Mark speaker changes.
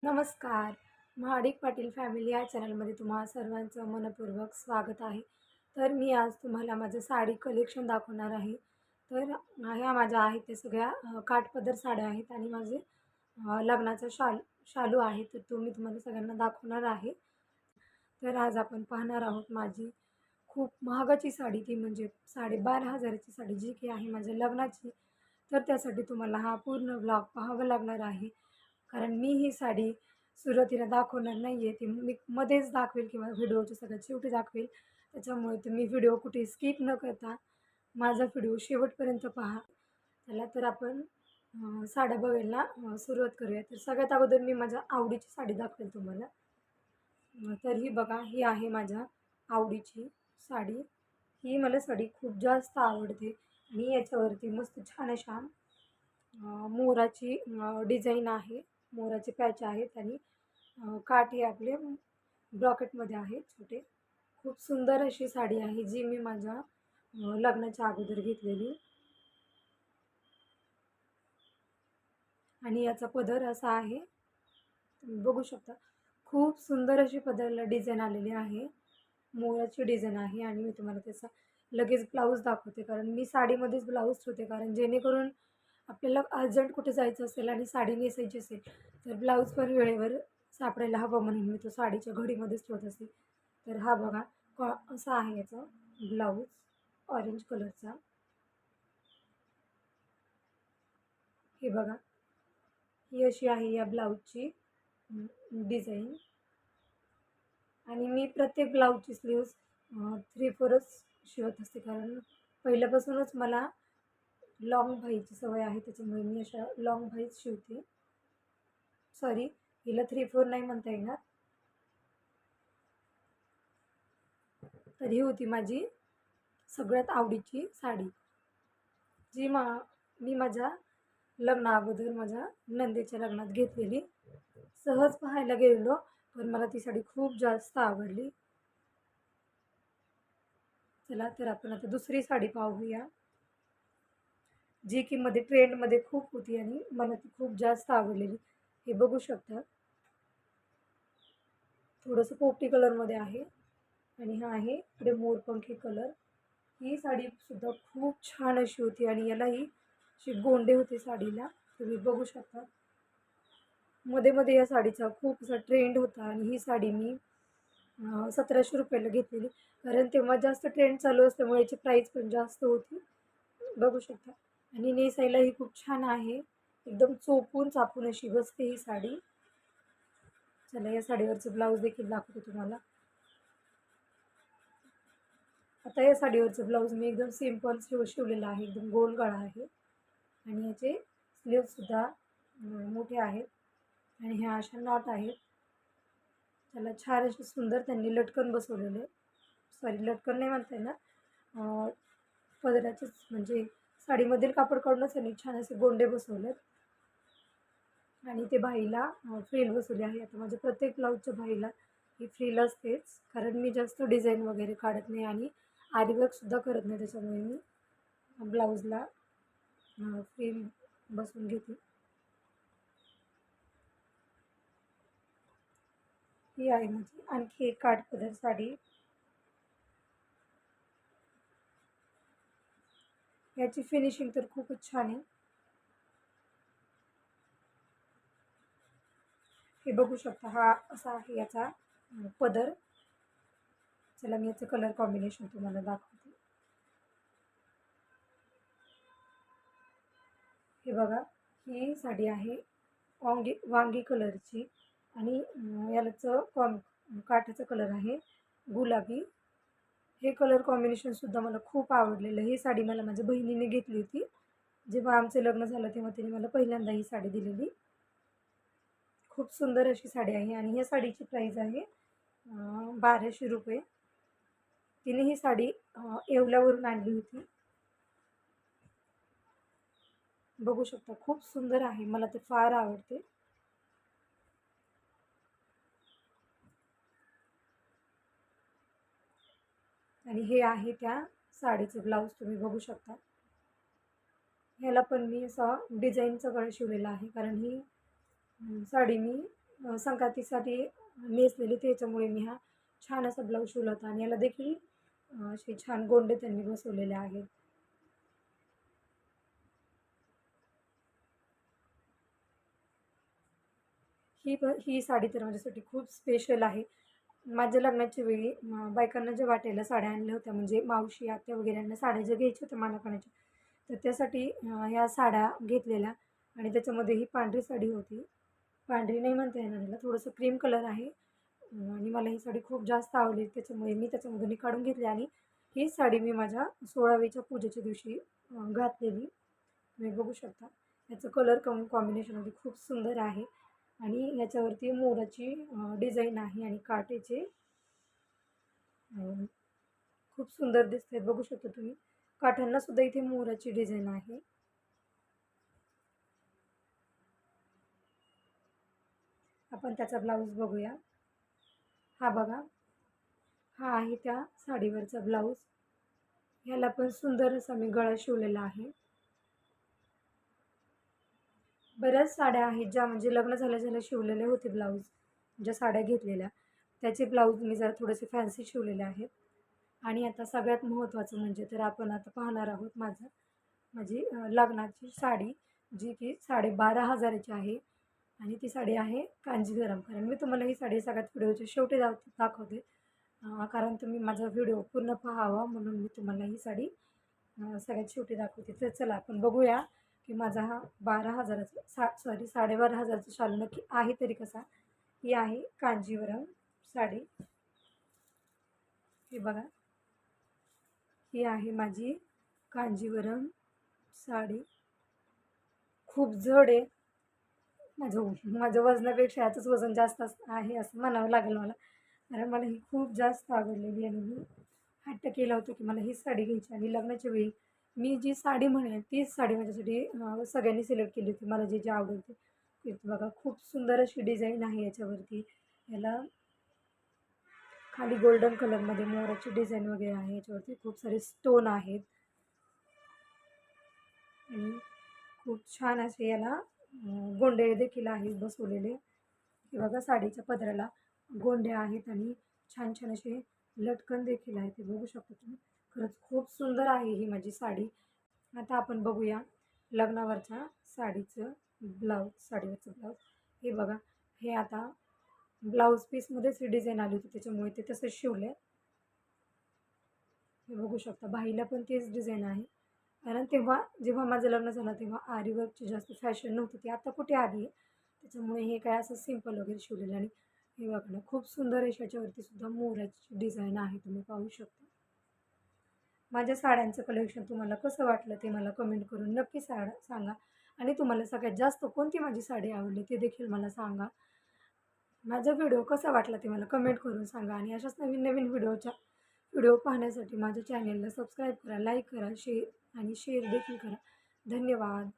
Speaker 1: नमस्कार. महाडिक पाटील फॅमिली या चॅनलमध्ये तुम्हा सर्वांचं मनःपूर्वक स्वागत आहे. तर मी आज तुम्हाला माझं साडी कलेक्शन दाखवणार आहे. तर ह्या माझ्या आहेत ते सगळ्या काठपदर साड्या आहेत आणि माझे लग्नाचा शालू आहे. तर तो मी तुम्हाला सगळ्यांना दाखवणार आहे. तर आज आपण पाहणार आहोत माझी खूप महागाची साडी, ती म्हणजे 12,500ची साडी, जी की आहे माझ्या लग्नाची. तर त्यासाठी तुम्हाला हा पूर्ण व्लॉग पाहावा लागणार आहे. कारण मी ही साडी सुरुवातीला दाखवणार नाही आहे, ती मी मध्येच दाखवेल किंवा व्हिडिओच्या सगळ्यात शेवटी दाखवेल. त्याच्यामुळे तुम्ही व्हिडिओ कुठे स्किप न करता माझा व्हिडिओ शेवटपर्यंत पहा. चला तर आपण साड्या बघायला सुरुवात करूया. तर सगळ्यात अगोदर मी माझ्या आवडीची साडी दाखवेल तुम्हाला. तर ही बघा, ही आहे माझ्या आवडीची साडी. ही मला साडी खूप जास्त आवडते आणि याच्यावरती मस्त छान अशा मोराची डिझाईन आहे. मोराचे पॅच आहेत आणि काठ हे आपले ब्रॉकेटमध्ये आहेत छोटे. खूप सुंदर अशी साडी आहे, जी मी माझ्या लग्नाच्या अगोदर घेतलेली. आणि याचा पदर असा आहे, तुम्ही बघू शकता. खूप सुंदर अशी पदराला डिझाईन आलेली आहे. मोराची डिझाईन आहे आणि मी तुम्हाला त्याचा लगेच ब्लाऊज दाखवते. कारण मी साडीमध्येच ब्लाऊज ठेवते, कारण जेणेकरून आपल्याला अर्जंट कुठे जायचं असेल आणि साडी नेसायची असेल तर ब्लाऊज पण वेळेवर सापडायला हवं, म्हणून मी तो साडीच्या घडीमध्येच ठेवत असते. तर हा बघा, असा आहे याचा ब्लाऊज, ऑरेंज कलरचा. हे बघा, ही अशी आहे या ब्लाऊजची डिझाईन. आणि मी प्रत्येक ब्लाऊजची स्लीव्ज 3/4च शिवत असते, कारण पहिल्यापासूनच मला लॉंग बाहीची सवय आहे. त्याच्यामुळे मी अशा लॉंग बाहीच शिवते. सॉरी, हिला 3/4 नाही म्हणता येणार. तर ही होती माझी सगळ्यात आवडीची साडी, जी मी माझ्या लग्ना अगोदर माझ्या नंदेच्या लग्नात घेतलेली. सहज पाहायला गेलेलो, पण मला ती साडी खूप जास्त आवडली. चला तर आपण आता दुसरी साडी पाहूया, जी की मध्ये ट्रेंडमध्ये खूप होती आणि मला ती खूप जास्त आवडलेली. हे बघू शकता, थोडंसं पोपटी कलरमध्ये आहे आणि हा आहे इकडे मोरपंखी कलर. ही साडीसुद्धा खूप छान अशी होती आणि यालाही असे गोंडे होते साडीला, तुम्ही बघू शकता. मध्ये मध्ये या साडीचा खूप असा ट्रेंड होता आणि ही साडी मी 1700 रुपयाला घेतलेली, कारण तेव्हा जास्त ट्रेंड चालू असल्यामुळे याची प्राईस पण जास्त होती. बघू शकता. आणि नेसायलाही खूप छान आहे, एकदम चोपून चापून अशी बसते ही साडी. चला, या साडीवरचं ब्लाऊज देखील दाखवते तुम्हाला. आता या साडीवरचं ब्लाऊज मी एकदम सिम्पल शिवलेलं आहे, एकदम गोल गळा आहे आणि याचे स्लीव्हसुद्धा मोठे आहेत आणि ह्या अशा नॉट आहेत. त्याला छान असे सुंदर त्यांनी लटकन बसवलेले, सॉरी लटकन नाही म्हणता येणार, पदराचेच म्हणजे साडीमधील कापड काढूनच त्यांनी छान असे गोंडे बसवलेत आणि ते बाहीला फ्रिल बसवली आहे. आता माझ्या प्रत्येक ब्लाऊजच्या बाहीला ही फ्रिल असतेच, कारण मी जास्त डिझाईन वगैरे काढत नाही आणि आरीवर्कसुद्धा करत नाही, त्याच्यामुळे मी ब्लाऊजला फ्रिल बसवून घेते. ही आहे माझी आणखी एक काठपदर साडी. याची फिनिशिंग तर खूपच छान आहे. हे बघू शकता, हा असा आहे याचा पदर. चला, मी याचं कलर कॉम्बिनेशन तुम्हाला दाखवते. हे बघा, ही साडी आहे वांगी कलरची आणि याचं काठाचा कलर आहे गुलाबी. हे कलर कॉम्बिनेशनसुद्धा मला खूप आवडलेलं. ही साडी मला माझ्या बहिणीने घेतली होती. जेव्हा आमचं लग्न झालं तेव्हा तिने मला पहिल्यांदा ही साडी दिलेली. खूप सुंदर अशी साडी आहे आणि या साडीची प्राईस आहे 1200 रुपये. तिने ही साडी येवल्यावरून आणली होती. बघू शकता, खूप सुंदर आहे, मला ते फार आवडते. आणि हे आहे त्या साडीचं ब्लाऊज, तुम्ही बघू शकता. ह्याला पण मी असा डिझाईनचा गळा शिवलेला आहे, कारण ही साडी मी संक्रांतीसाठी नेसलेली, त्याच्यामुळे मी हा छान असा ब्लाऊज शिवला होता आणि याला देखील असे छान गोंडे त्यांनी बसवलेले आहेत. ही साडी तर माझ्यासाठी खूप स्पेशल आहे. माझ्या लग्नाच्या वेळी बायकांना ज्या वाटायला साड्या आणल्या होत्या, म्हणजे मावशी, आत्या वगैरेंना साड्या ज्या घ्यायच्या होत्या मानाकाण्याच्या, तर त्यासाठी ह्या साड्या घेतलेल्या. आणि त्याच्यामध्ये ही पांढरी साडी होती. पांढरी नाही म्हणता येणार याला, थोडंसं क्रीम कलर आहे. आणि मला ही साडी खूप जास्त आवडली, त्याच्यामुळे मी त्याच्यामधून ही काढून घेतली आणि ही साडी मी माझ्या 16वीच्या पूजेच्या दिवशी घातलेली. तुम्ही बघू शकता. याचं कलर कॉम्बिनेशन खूप सुंदर आहे आणि याच्यावरती मोराची डिझाईन आहे आणि काटेचे खूप सुंदर दिसतात. बघू शकता तुम्ही. काठांना सुद्धा इथे मोराची डिझाईन आहे. आपण त्याचा ब्लाऊज बघूया. हा बघा, हा आहे त्या साडीवरचा ब्लाऊज. ह्याला पण सुंदर असा मी गळा शिवलेला आहे. बऱ्याच साड्या आहेत ज्या म्हणजे लग्न झाल्या झाल्या शिवलेले होते ब्लाऊज, ज्या साड्या घेतलेल्या त्याचे ब्लाऊज मी जरा थोडेसे फॅन्सी शिवलेले आहेत. आणि आता सगळ्यात महत्त्वाचं म्हणजे तर आपण आता पाहणार आहोत माझी लग्नाची साडी, जी की 12,500ची आहे. आणि ती साडी आहे कांजीवरम. कारण मी तुम्हाला ही साडी सगळ्यात व्हिडिओच्या शेवटी दाखवते, कारण तुम्ही माझा व्हिडिओ पूर्ण पाहावा म्हणून मी तुम्हाला ही साडी सगळ्यात शेवटी दाखवते. तर चला आपण बघूया की माझा हा 12,000चा 12,500चा शालू नक्की आहे तरी कसा. ही आहे कांजीवरम साडी. हे बघा, ही आहे माझी कांजीवरम साडी. खूप जड आहे. माझं वजनापेक्षा याचंच वजन जास्त आहे असं म्हणावं लागेल मला, कारण मला ही खूप जास्त आवडलेली आणि मी हट्ट केला होता की मला ही साडी घ्यायची. आणि लग्नाच्या वेळी मी जी साडी म्हणेन तीच साडी माझ्यासाठी सगळ्यांनी सिलेक्ट केली होती. मला जी जी आवडली ती बघा, खूप सुंदर अशी डिझाईन आहे याच्यावरती. याला खाली गोल्डन कलरमध्ये मोराची डिझाईन वगैरे आहे. याच्यावरती खूप सारे स्टोन आहेत आणि खूप छान असे याला गोंडे देखील आहेत बसवलेले. हे बघा, साडीच्या पदराला गोंडे आहेत आणि छान छान असे लटकन देखील आहेत. ते बघू शकता तुम्ही. खरंच खूप सुंदर आहे ही माझी साडी. आता आपण बघूया लग्नावरच्या साडीचं ब्लाऊज. साडीवरचं ब्लाऊज हे बघा. हे आता ब्लाऊज पीसमध्येच ही डिझाईन आली होती, त्याच्यामुळे ते तसंच शिवले. हे बघू शकता. बाहीला पण तेच डिझाईन आहे. कारण जेव्हा माझं लग्न झालं तेव्हा आरीवर्कची जास्त फॅशन नव्हती, ती आता कुठे आली आहे. त्याच्यामुळे हे काय असं सिंपल वगैरे शिवलेलं. आणि हे बघा ना, खूप सुंदर याच्यावरती सुद्धा मोराची डिझाईन आहे, तुम्ही पाहू शकता. माझ्या साड्यांचं कलेक्शन तुम्हाला कसं वाटलं ते मला कमेंट करून नक्की सांगा. आणि तुम्हाला सगळ्यात जास्त कोणती माझी साडी आवडली ते देखील मला सांगा. माझा व्हिडिओ कसा वाटला ते मला कमेंट करून सांगा. आणि अशाच नवीन नवीन व्हिडिओ पाहण्यासाठी माझ्या चॅनेलला सबस्क्राईब करा, लाईक करा, शेअर देखील करा. धन्यवाद.